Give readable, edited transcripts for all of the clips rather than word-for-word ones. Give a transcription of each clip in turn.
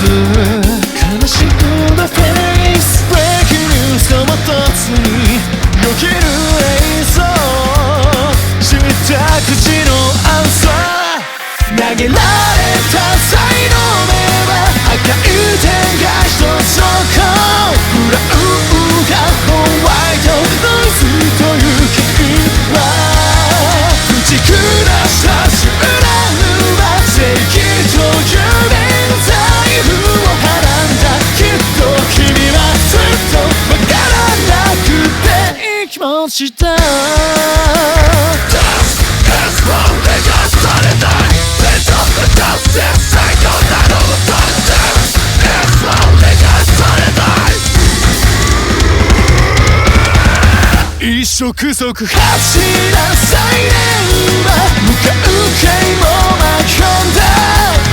悲しむのフェイスブレイキングニュースのもとつによける映像知った口のアンサー投げられた才能目は赤い点が一つのブラウンがホワイトノイズという君は打ち下した集団は正義という免罪符をはらんだきっと君はずっとわからなくていい気持ちだ一触即発しなサイレンは向かう系も巻き込んだ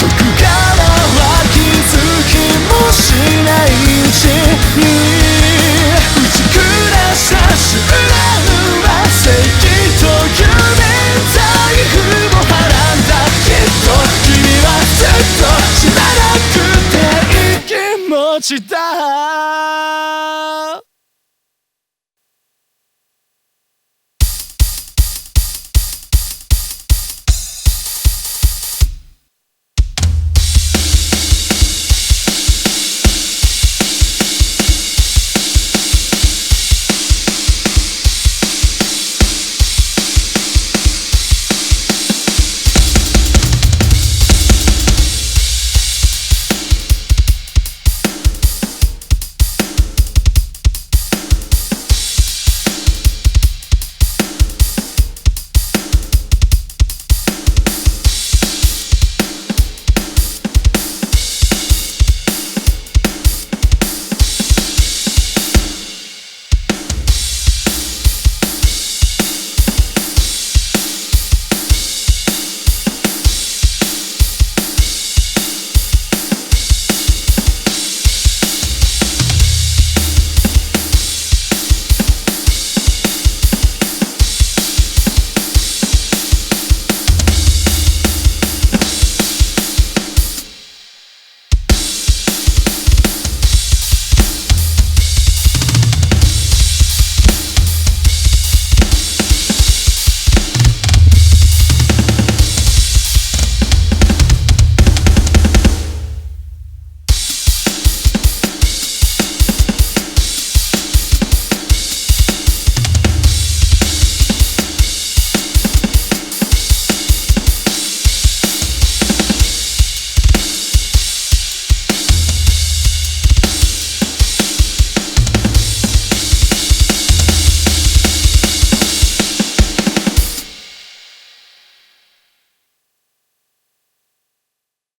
僕からは気づきもしないうちに打ち下した集団は正義という免罪符をはらんだきっと君はずっと知らなくていい気持ちだ